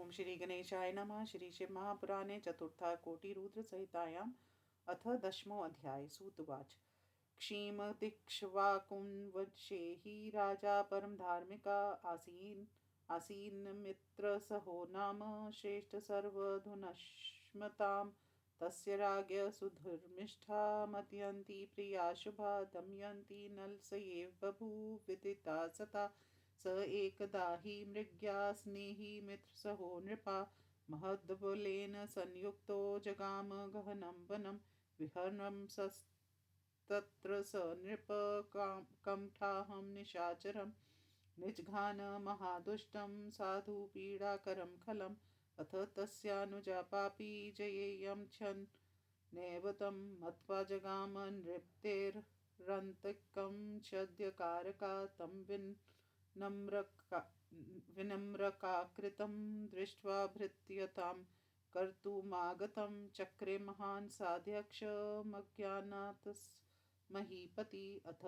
ओम श्री गणेशाय नमः। श्री शिव महापुराणे चतुर्था कोटिरुद्रसहितायाम् अथ दशमो अध्याय। सूतुवाच। क्षीमदिक्ष्वाकुंवंशेहि राजा परम धार्मिका आसीन मित्रसहो नाम श्रेष्ठ सर्वधुनश्मताम्। तस्य राज्ञ सुधर्मिष्ठा मदयन्ती प्रिया शुभा दमयन्ती नलसयेव बभूव विदिता सता। स एकदा हि मृग्या स्नेही मित्रसहो नृपा महद्बलेन संयुक्तो जगाम गहनं वनं विहरन् तत्र स नृप कमठाहं निशाचरं निजघान महादुष्टं साधु पीडाकरं खलम्। अथ तस्यानुजा पापी जयेयं छन् नैव तं मत्वा जगाम नृपतेरन्तिकं चद्यकारका तं विनम्रकाकृतं दृष्ट्वा भृत्यतां कर्तुमागतं चक्रे महान् साध्यक्षमज्ञानात् अथ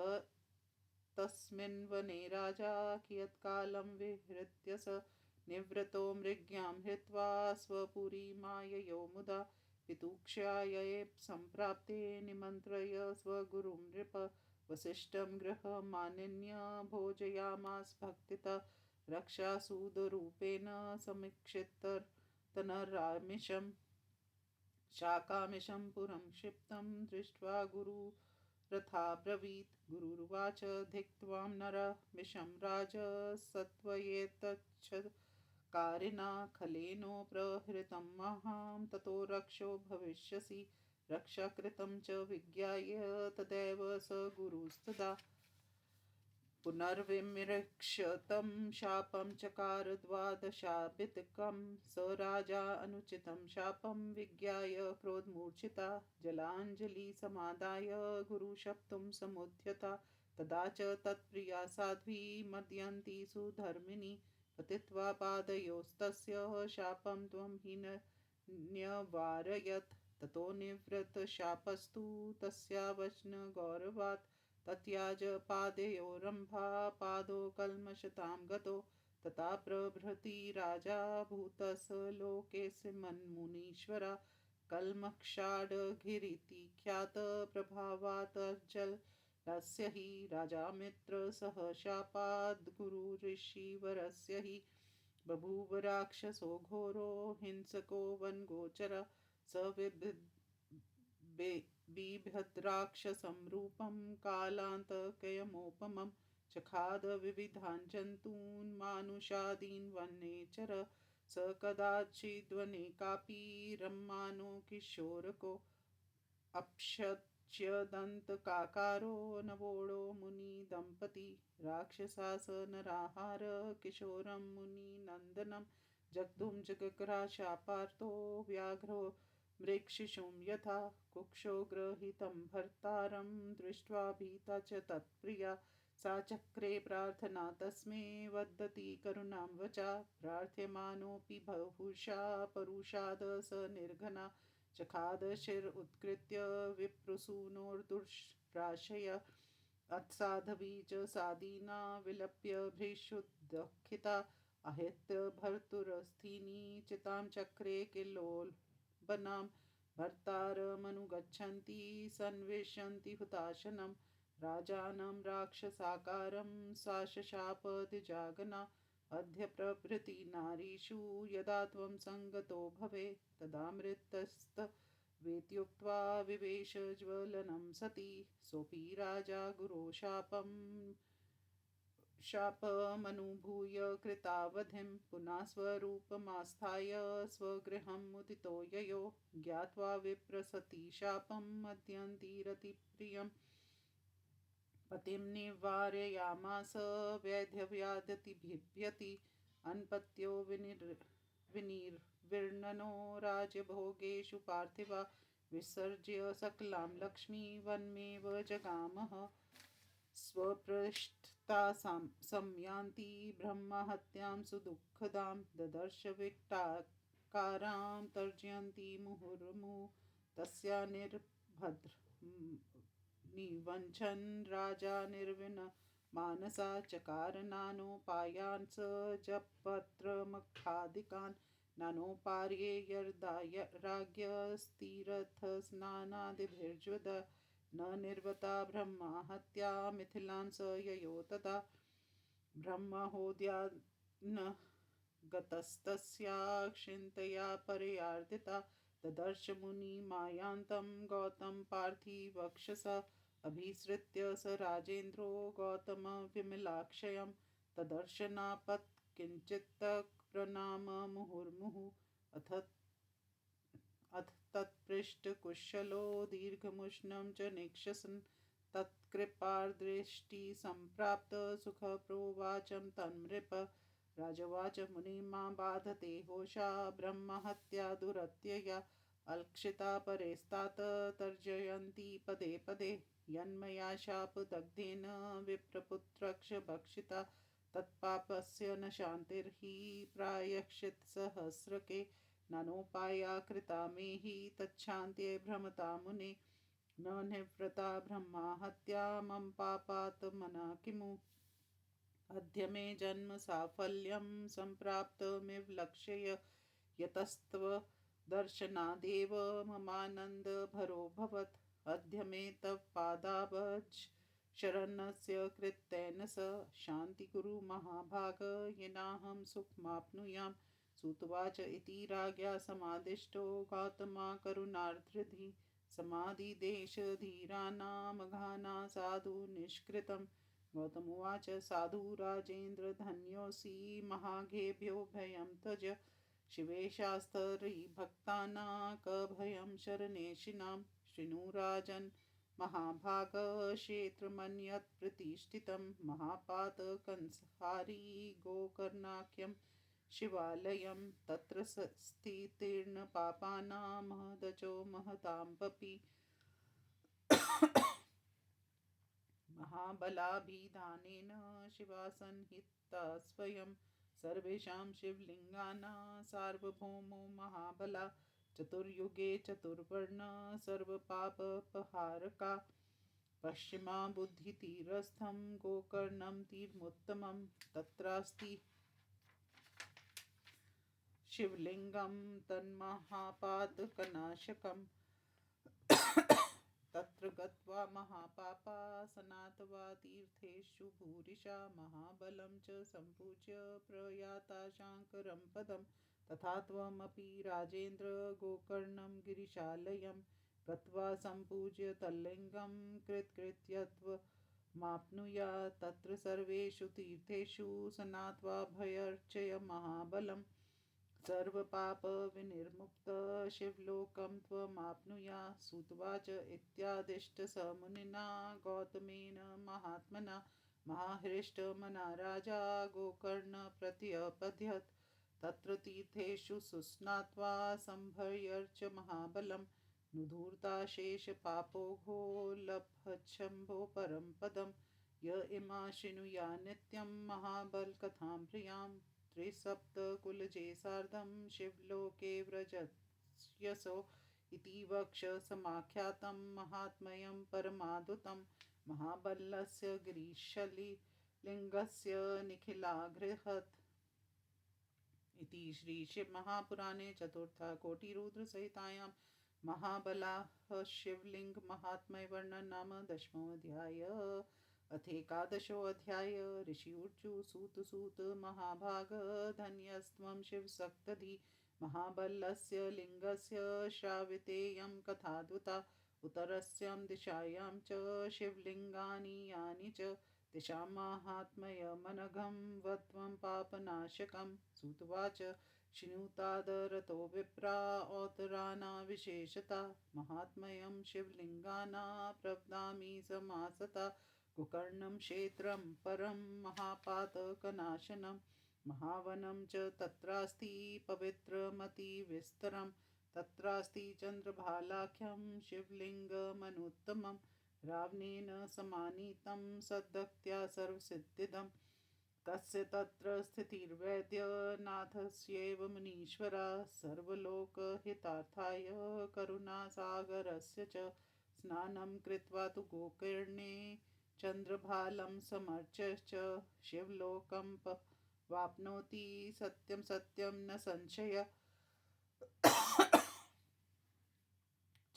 तस्मिन् वने राजा कियत्कालं विहृत्य स निवृत्तो मृग्यां हृत्वा स्वपुरीमाययो मुदा पितुक्षायै सम्प्राप्ते निमन्त्रय स्वगुरुं नृप वसिष्ठं गृहमानिन्य भोजयामास भक्तिता रक्षासूदरूपेण समीक्षितर्तनरामिषं शाकामिषं पुरं क्षिप्तं दृष्ट्वा गुरुरथाब्रवीत्। गुरुर्वाच धिक्त्वां नरमिषं राजसत्त्वयेतच्छकारिणा खलेनोपहृतं महां ततो रक्षो भविष्यसि। रक्षाकृतं च विज्ञाय तदैव स गुरुस्तदा पुनर्विमृक्ष्य तं शापं चकार द्वादशाभितकं। स राजा अनुचितं शापं विज्ञाय क्रोधमूर्छिता जलाञ्जलिसमादाय गुरुशप्तुं समुद्यता। तदा च तत्प्रिया साध्वी मदयन्ती सुधर्मिणी पतित्वा पादयोस्तस्य शापं त्वं हि न्यवारयत्। ततो निवृत्तशापस्तु तस्या वचनगौरवात् तत्याज पादयोरम्भा पादो कल्मषतां गतो। तथा प्रभृति राजा भूतसलोकेऽस्य मन्मुनीश्वरा कल्मषाढ्यगिरिति ख्यात प्रभावात् हि राजा मित्र सह शापाद् गुरुऋषिवरस्य हि बभूव राक्षसो घोरो हिंसको वनगोचर। स बिभद्राक्षसं रूपं कालान्तकयमोपमं चखाद विविधान् जन्तून् मानुषादीन् वनेचर। स कदाचिद्वने कापि रम्मानो किशोरको अप्यच्यदन्तकाकारो नवोढो मुनिदम्पती राक्षसास नराहार किशोरं मुनिनन्दनं जग्धुं जगक्राशापार्तो व्याघ्रो मृगशिशुं यथा। कुक्षो गृहीतं भर्तारं दृष्ट्वा भीता च तत्प्रिया सा चक्रे प्रार्थना तस्मै वदति करुणां वचा। प्रार्थ्यमानोऽपि बहुशा परुषाद स निर्घना चखाद शिर उत्कृत्य विप्रसूनोर्दुष्प्राशय। अत्साध्वी च सादीना विलप्य भृशुदुःखिता आहत्य भर्तुरस्थिनी चितां चक्रे किल्लोलबनां भर्तारमनुगच्छन्ति सन्विशन्ति हुताशनं। राजानं राक्षसाकारं सा शशाप द्विजागना अद्य प्रभृति नारीषु यदा त्वं संगतो भवे तदा मृतस्तवेत्युक्त्वा विवेश ज्वलनं सति। सोऽपि राजा गुरो शापमनुभूय कृतावधिं पुनः स्वरूपमास्थाय स्वगृहं मुदितो ययो ज्ञात्वा विप्रसति शापं मदयन्तीरतिप्रियं पतिं निवारयामास वैद्यव्याधतिभिर्यति। अन्पत्यो विनिर्विण्णनो राज्यभोगेषु पार्थिवा विसर्ज्य सकलां लक्ष्मी वनमेव जगामः। स्वपृष्ठता संयान्ति ब्रह्महत्यां सुदुःखदां ददर्श विकटाकारां तर्जयन्ति मुहुर्मुहुः तस्या निर्भद्र निवञ्चन् राजा निर्विन्नमानसा चकार नानोपायान् स जपत्रमखादिकान् नानोपार्ये यर्दाय राज्ञस्तीरथस्नानादिभिर्ज्वद न निर्वता ब्रह्मा हत्या मिथिलान् स ययो तदा ब्रह्महोद्यान्न गतस्तस्याक्षिन्तया परयार्दिता ददर्श मुनिमायान्तं गौतम पार्थिवक्षसा अभिसृत्य स राजेन्द्रो गौतमविमलाक्षयं तदर्शनापत् किञ्चित् प्रणाम मुहुर्मुहुः अथ तत्पृष्ठकुशलो दीर्घमुष्णं च निक्षसन् तत्कृपादृष्टिसम्प्राप्त सुखप्रोवाचं तन्नृप राजवाच मुनिमा बाधते होशा ब्रह्महत्या दुरत्यया अलक्षिता परेस्तात तर्जयन्ती पदे पदे यन्मया शापदग्धेन विप्रपुत्रक्ष भक्षिता तत्पापस्य न शान्तिर्हि प्रायश्चित्सहस्रके नानोपाया कृता मे हि तच्छान्त्ये भ्रमता मुने न निवृता ब्रह्मा हत्या मम पापात्मना किमु अद्य मे जन्म साफल्यं सम्प्राप्तमिव लक्ष्य यतस्त्व दर्शनादेव ममानन्दभरोऽभवत् अद्य मे तव पादाब्ज शरणस्य कृतेन स शान्तिकुरु महाभाग येनाहं सुखमाप्नुयाम् सुतवाच इति राज्ञा समादिष्टो गौतमा करुणार्द्रधि समाधिदेशधीरानामघाना साधु निष्कृतं गौतमुवाच साधु राजेन्द्र धन्योऽसि महाघेभ्यो भयं त्यज शिवेशास्तरीभक्तानाकभयं शरणेशिनां शृणु राजन् महाभागक्षेत्रमन्यत्प्रतिष्ठितं महापातकंसहारी गोकर्णाख्यं शिवालयं तत्र स्थितीर्णपापानां महदचो महतां महाबलाभिधानेन शिवासन्निहिता स्वयं सर्वेषां शिवलिङ्गानां सार्वभौमो महाबला चतुर्युगे चतुर्वर्णा सर्वपापपहारका पश्चिमा बुद्धितीरस्थं गोकर्णं तीर्थमुत्तमं तत्रास्ति शिवलिङ्गं तन्महापातकनाशकम् तत्र गत्वा महापापा सनातवा तीर्थेषु भूरिशा महाबलं च सम्पूज्य प्रयाता शाङ्करं पदं तथा त्वमपि राजेन्द्र गोकर्णं गिरिशालयं गत्वा सम्पूज्य तल्लिङ्गं कृत्कृत्यत्वमाप्नुयात् तत्र सर्वेषु तीर्थेषु सनात्वा भयर्चय महाबलम् सर्वपापविनिर्मुक्त शिवलोकं त्वमाप्नुयात् सुतवाच इत्यादिष्ट स मुनिना गौतमेन महात्मना महाहृष्टमना राजा गोकर्ण प्रत्यपद्यत तत्र तीर्थेषु सुस्नात्वा सम्भर्यर्च महाबलं नुधूर्ताशेषपापोघो लभच्छम्भो परं पदं य इमा शृणुया नित्यं महाबलकथां प्रियां त्रिसप्तकुलजे सार्धं शिवलोके व्रजत्यसो इति वक्ष समाख्यातं महात्म्यं परमाद्भुतं महाबलस्य गिरिशलिलिङ्गस्य निखिलागृहत् इति श्रीशिवमहापुराणे चतुर्थकोटिरुद्रसहितायां महाबलाः शिवलिङ्गमाहात्म्यवर्णनं नाम 10मोऽध्यायः अथेकादशोऽध्याय ऋषिऊचु सूत महाभाग धन्यस्त्वं शिवसक्तधि महाबलस्य लिङ्गस्य श्रावितेयं कथाद्भुता उत्तरस्यां दिशायां च शिवलिङ्गानि यानि च तेषां माहात्म्यमनघं वत्वं पापनाशकं सुतवाच शृणुतादरतो विप्रा औतराना विशेषता महात्म्यं शिवलिङ्गाना प्रवदामि समासता गोकर्णं क्षेत्रं परं महापातकनाशनं महावनं च तत्रास्ति पवित्रमतिविस्तरं तत्रास्ति चन्द्रभालाख्यं शिवलिङ्गमनुत्तमं रावणेन समानीतं सद्भक्त्या सर्वसिद्धिदं तस्य तत्र स्थितिर्वैद्यनाथस्यैव मुनीश्वरा सर्वलोकहितार्थाय करुणासागरस्य च स्नानं कृत्वा तु गोकर्णे चन्द्रभालं समर्च्य शिवलोकं वाप्नोति सत्यं सत्यं न संशय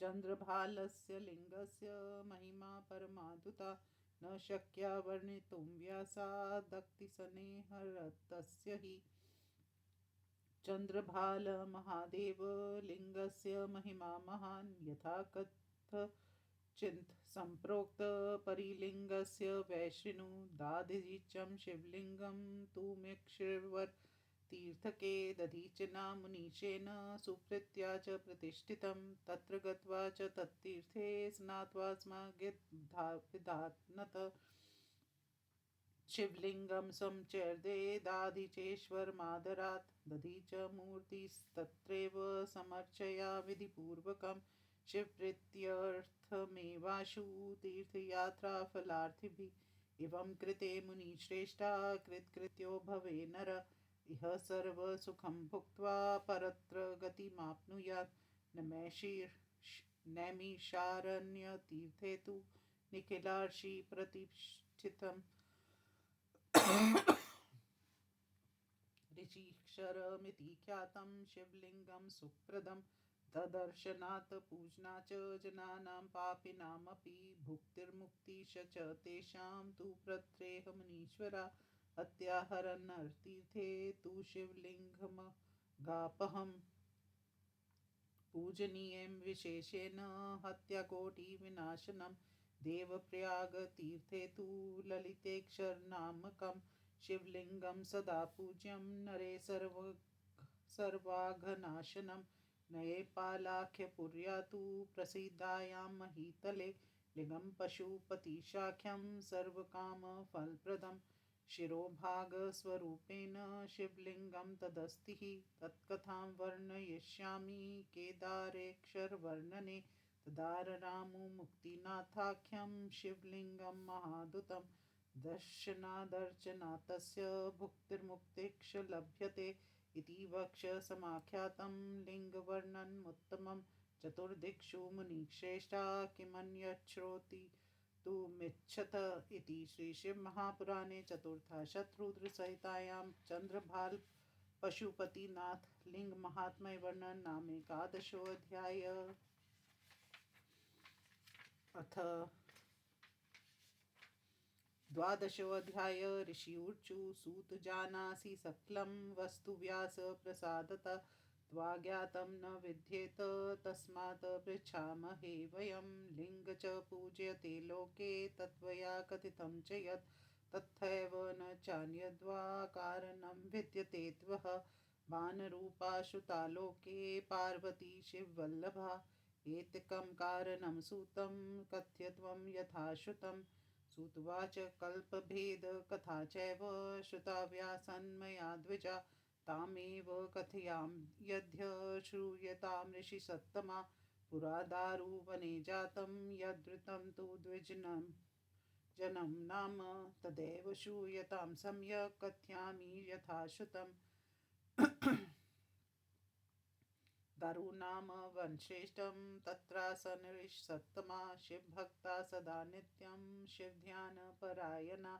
चन्द्रभालस्य लिङ्गस्य महिमा परमाद्भुता न शक्या वर्णितुं व्यासादक्तिसनेहरतस्य हि चन्द्रभालमहादेवलिङ्गस्य महिमा महान् यथा कथचित् सम्प्रोक्तपरिलिङ्गस्य वैष्णु दादिचं शिवलिङ्गं तु तीर्थके दधीचना मुनीशेन सुप्रीत्या च प्रतिष्ठितं तत्र गत्वा च तत्तीर्थे स्नात्वा स्मगिद्धाविधानत शिवलिङ्गं समचर्दे दाधिचेश्वरमादरात् दधीच मूर्तिस्तत्रैव समर्चया विधिपूर्वकं शिवप्रीत्यर्थमेवाशु तीर्थयात्राफलार्थिभिः एवं कृते मुनिश्रेष्ठा कृतकृत्यो भवे नर इह सर्वसुखं भुक्त्वा परत्र गतिमाप्नुयात् नैमिषारण्यतीर्थे तु निखिलार्षि प्रतिष्ठितम् ऋषीक्षरमिति ख्यातं शिवलिङ्गं सुप्रदं ददर्शनात् पूजनात् च जनानां पापिनामपि भुक्तिर्मुक्तिश्च च तेषां तु प्रत्येह मुनीश्वरा हत्याहरन्नतीर्थे तु शिवलिङ्गमगापहम् पूजनीयं विशेषेण हत्याकोटिविनाशनं देवप्रयागतीर्थे तु ललितेक्षरनामकं शिवलिङ्गं सदा पूज्यं नरे सर्वाघनाशनं नेपालाख्यपुर्या तु प्रसिद्धायां महीतले लिङ्गं पशुपतिशाख्यं सर्वकामफलप्रदं शिरोभागस्वरूपेण शिवलिङ्गं तदस्ति तत्कथां वर्णयिष्यामि केदारेक्षरवर्णने तदाररामुमुक्तिनाथाख्यं शिवलिङ्गं महादुतं दर्शनादर्चनात् तस्य भुक्तिर्मुक्तिश्च लभ्यते इति वक्ष्यसमाख्यातं लिङ्गवर्णनमुत्तमं चतुर्दिक्षु मुनिश्रेष्ठा किमन्यच्छ्रोति तुमिच्छत इति श्रीशिवमहापुराणे चतुर्थशतरुद्रसंहितायां चन्द्रभाल पशुपतिनाथ लिंग महात्म्य वर्णन नामेकादशोऽध्यायः। अथ द्वादशोऽध्यायः। ऋषिर्षु सूत जानासि सकलं वस्तु व्यास प्रसादतः त्वाज्ञातं न विद्येत तस्मात् पृच्छामहे वयं लिङ्ग च पूज्यते लोके तत्त्वया कथितं च यत् तथैव न चान्यद्वा कारणं विद्यते त्वः बाणरूपाश्रुता लोके पार्वती शिववल्लभा एतकं कारणं सूतं कथयध्वं यथा श्रुतं श्रुत्वाच कल्पभेदकथा चैव श्रुता व्यासन्मया द्विजा तामेव कथयामि यद्य श्रूयतां ऋषिसत्तमा पुरा दारुवने जातं यद्वृत्तं तु द्विजनं नाम तदेव श्रूयतां सम्यक् कथयामि यथा श्रुतं दारुनाम वनश्रेष्ठं तत्रासन ऋषिसत्तमा शिवभक्ता सदा नित्यं शिवध्यानपरायणा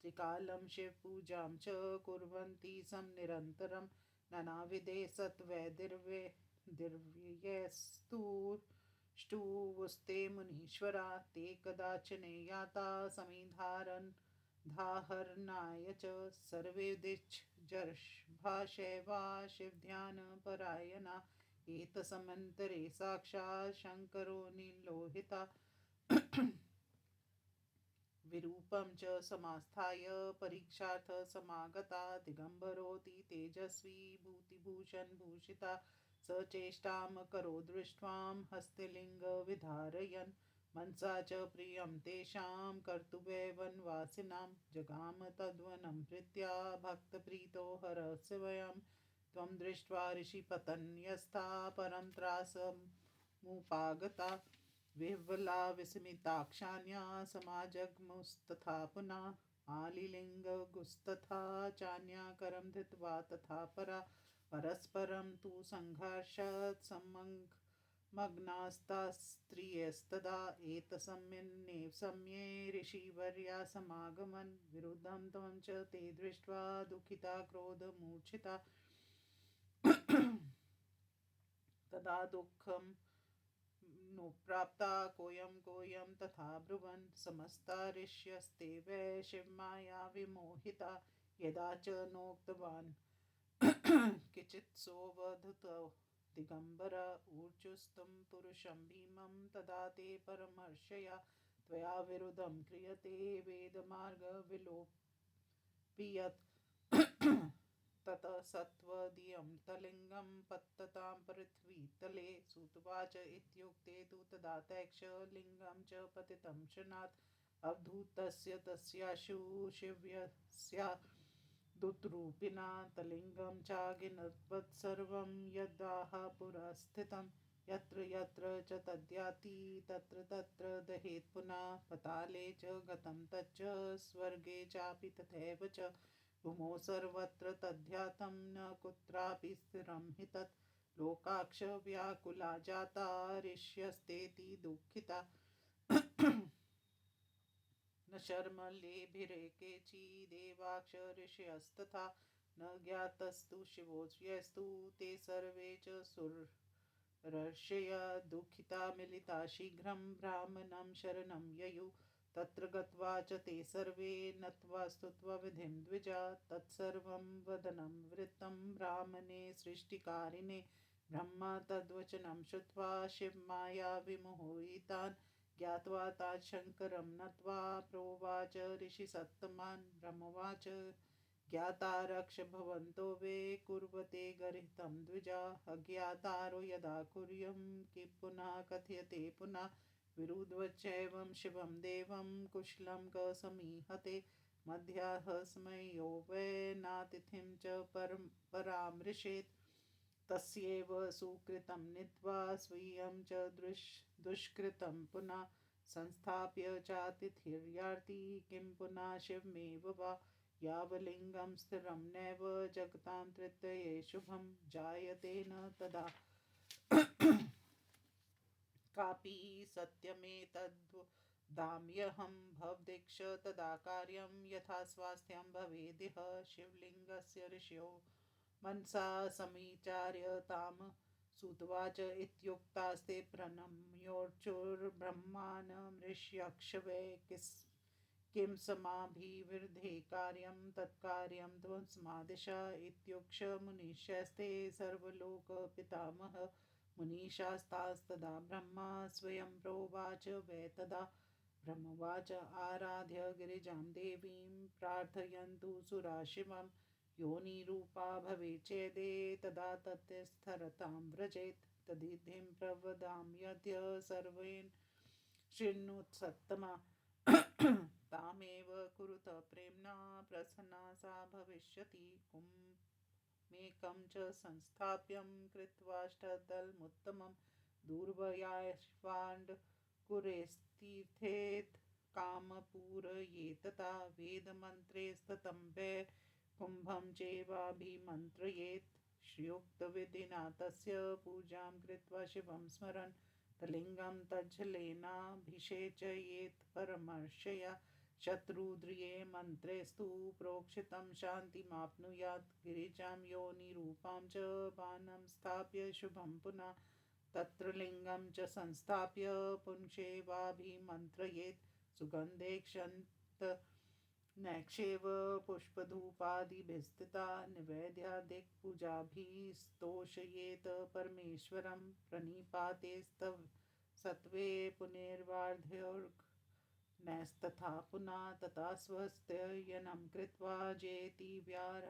त्रिकालं शिवपूजां च कुर्वन्ति निरन्तरं नानाविधे सत्त्वैर्दिव्यैस्तुष्टुवुस्ते मुनीश्वरा ते कदाचन याता समिधारणाय च सर्वेदिच्छर्षभाशैवा शिवध्यानपरायणा एतस्मिन्नन्तरे साक्षात् शङ्करो निलोहिता विरूपं च समास्थाय परीक्षार्थ समागता दिगम्बरोऽति तेजस्वी भूतिभूषणभूषिता सचेष्टां करो दृष्ट्वां हस्तिलिङ्गविधारयन् मनसा च प्रियं तेषां कर्तुवैवनवासिनां जगाम तद्वनं प्रीत्या भक्तप्रीतो हरस्वयं त्वं दृष्ट्वा ऋषिपत्न्यस्था परं त्रासमुपागता विह्वला विस्मिताक्षान्या समाजग्मुस्तथा पुनः आलिलिङ्गगुस्तथा चान्या करं धृत्वा तथा परा परस्परं तु सङ्घर्षात् मग्नास्तास्त्रियस्तदा एतस्मिन्नेव समये ऋषिवर्या समागमन् विरुद्धं त्वं च ते दृष्ट्वा दुःखिता क्रोधमूर्छिता तदा दुःखं नुप्राप्ता कोऽयं तथा ब्रुवन् समस्ता ऋष्यस्ते वै शिवमाया विमोहिता यदा च नोक्तवान् किञ्चित्सोऽवधूतो दिगम्बर ऊर्जुस्तं पुरुषं भीमं तदा ते परमर्शया त्वया विरुद्धं क्रियते वेदमार्गविलोप्यत् ततः सत्त्वदियं तलिङ्गं पततां पृथ्वीतले सुतवाच इत्युक्ते तु तदा तैक्षलिङ्गं च पतितं क्षणात् अवधूतस्य तस्याशु शिव्यस्या दुतरूपिणा तलिङ्गं चागिनवत्सर्वं यदाह पुरस्थितं यत्र यत्र च तद्याति तत्र तत्र दहेत् पुनः पताले च गतं तच्च स्वर्गे चापि तथैव च भूमौ सर्वत्र तद्ध्यातं न कुत्रापि स्थिरं हि तत् लोकाक्ष व्याकुला जाता ऋष्यस्तेति दुःखिता न शर्म लेभिरेकेचिदेवाक्ष ऋषयस्तथा न ज्ञातस्तु शिवोऽस्यस्तु ते सर्वे च सुरर्षय दुःखिता मिलिता शीघ्रं ब्राह्मणं शरणं ययुः तत्र गत्वा च ते सर्वे नत्वा स्तुत्वा विधिं द्विजा तत्सर्वं वदनं वृत्तं ब्राह्मणे सृष्टिकारिणे ब्रह्मा तद्वचनं श्रुत्वा शिवमाया विमोहितान् ज्ञात्वा तान् शङ्करं नत्वा प्रोवाच ऋषिसत्तमान् ब्रह्मवाच ज्ञाता रक्ष भवन्तो वे कुर्वते गर्हितं द्विजा अज्ञातारो यदा कुर्यं कि पुनः कथयते पुनः विरुध्वचैवं शिवं देवं कुशलं क समीहते मध्याह्नसमयो वै नातिथिं च परामृशेत् तस्यैव सुकृतं नीत्वा स्वीयं च दुष्कृतं पुनः संस्थाप्य चातिथिर्याति किं पुनः शिवमेव वा यावलिङ्गं स्थिरं नैव जगतां तृतीये शुभं जायते न तदा कापि सत्यमेतद्वदाम्यहं भवदीक्ष तदा कार्यं यथा स्वास्थ्यं भवेदिह शिवलिङ्गस्य ऋषयो मनसा समीचार्य ताम सुतवाच इत्युक्तास्ते प्रणम्योर्चुर्ब्रह्माणमृष्यक्ष वै किं समाभिवृद्धे कार्यं तत्कार्यं त्वस्मादिश इत्युक्ष मुनिश्चैस्ते सर्वलोकपितामह मुनीशास्तास्तदा ब्रह्मा स्वयं प्रोवाच वै तदा ब्रह्मवाच आराध्य गिरिजां देवीं प्रार्थयन्तु सुरा शिवं योनिरूपा भवेत् चेदे तदा तत्स्थरतां व्रजेत् तदिधिं प्रवदाम्यद्य सर्वेण शृणुत्सत्तमा तामेव कुरुत प्रेम्णा प्रसन्ना सा भविष्यति कुम्मेकं च संस्थाप्यं कृत्वाष्टदलमुत्तमं दूर्वयाश्वाण्डकुरेस्तीर्थेत् कामपूरयेतता वेदमन्त्रे स्ततं वै कुम्भं चैवाभिमन्त्रयेत् श्रियोक्तविधिना तस्य पूजां कृत्वा शिवं स्मरन् तलिङ्गं तज्जलेनाभिषेचयेत् परमर्शया शत्रुद्रिये मन्त्रेस्तु प्रोक्षितं शान्तिमाप्नुयात् गिरिजां योनिरूपां च बाणं स्थाप्य शुभं पुनः तत्र लिङ्गं च संस्थाप्य पुंसेवाभिमन्त्रयेत् सुगन्धे क्षन्त नैक्षेव पुष्पधूपादिभिस्थिता निवेद्यादिक्पूजाभिस्तोषयेत् परमेश्वरं प्रणिपातेस्तव सत्त्वे पुनर्वार्ध्योर्नैस्तथा पुनः तथा स्वस्त्ययनं कृत्वा जेति व्यार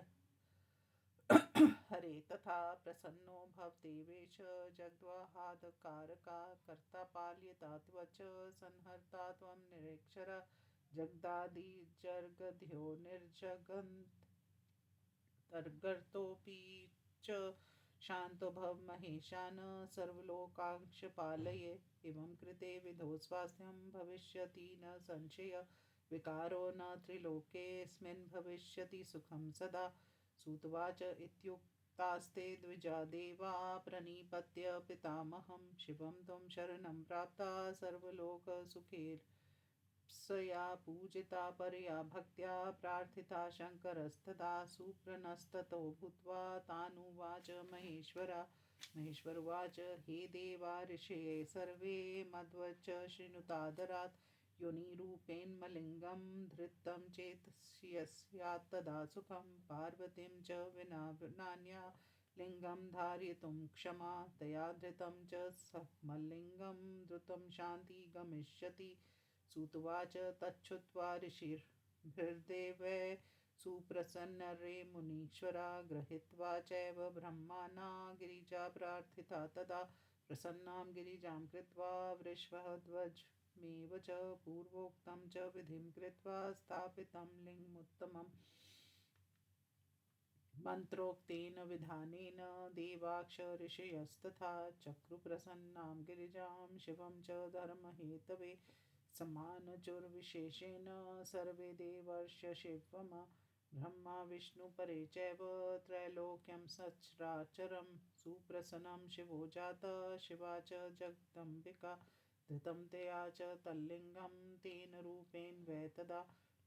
हरे तथा प्रसन्नो भवदेवेश जगद्वाहादकारका कर्ता पाल्यता त्वच संहर्ता त्वं निरक्षर जगदादिजर्गध्यो निर्जगन्तर्गतोऽपि च शान्तो भव महेशान सर्वलोकांश एवं कृते विधो स्वास्थ्यं भविष्यति न संशय विकारो न त्रिलोकेऽस्मिन् भविष्यति सुखं सदा सुतवाच इत्युक्तास्ते द्विजा देवा प्रणिपत्य पितामहं शिवं त्वं शरणं प्राप्ता सर्वलोकसुखैर्प्सया पूजिता परया भक्त्या प्रार्थिता शङ्करस्तदा सुप्रनस्ततो भूत्वा तानुवाच महेश्वरा महेश्वरुवाच हे देवा ऋषये सर्वे मध्वच शृणुतादरात् योनिरूपेन्मलिङ्गं धृतं चेत् तदा सुखं पार्वतीं च विना नान्या लिङ्गं धारयितुं क्षमा तया धृतं च समलिङ्गं धृतं शान्ति गमिष्यति। सुतुवाच तच्छ्रुत्वा ऋषिर्भिर्देवै सुप्रसन्नरे मुनीश्वरा गृहीत्वा चैव ब्रह्मणा गिरिजा प्रार्थिता तदा प्रसन्नां गिरिजां कृत्वा वृषभध्वजमेव च पूर्वोक्तं च विधिं कृत्वा स्थापितं लिङ्गमुत्तमम् मन्त्रोक्तेन विधानेन देवाक्ष ऋषयस्तथा चक्रुप्रसन्नां गिरिजां शिवं च धर्महेतवे समानचुर्विशेषेण सर्वे देवर्षय शिवम् ब्रह्मा विष्णुपरे चैव त्रैलोक्यं सचराचरं सुप्रसन्नं शिवो जातः शिवा च जगदम्बिका धृतं तया च तल्लिङ्गं तेन रूपेण वै तदा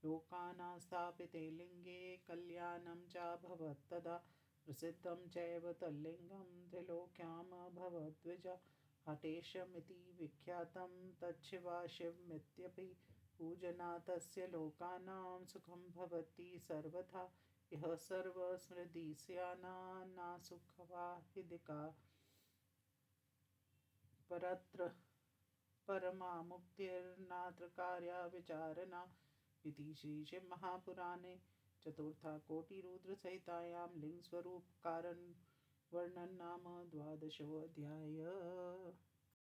लोकानां स्थापिते लिङ्गे कल्याणं चाभवत् तदा प्रसिद्धं चैव तल्लिङ्गं त्रिलोक्यामभवद्विज हटेशमिति विख्यातं तच्छिवा शिवमित्यपि पूजनात् तस्य लोकानां सुखं भवति सर्वथा इह सर्वस्मृतिस्याना नासुखवाहिदिका परत्र परमामुक्तिर्नात्र कार्या विचारणा इति श्रीशिवमहापुराणे चतुर्थकोटिरुद्रसहितायां लिङ्गस्वरूपकारणवर्णनं नाम 12वाध्यायः।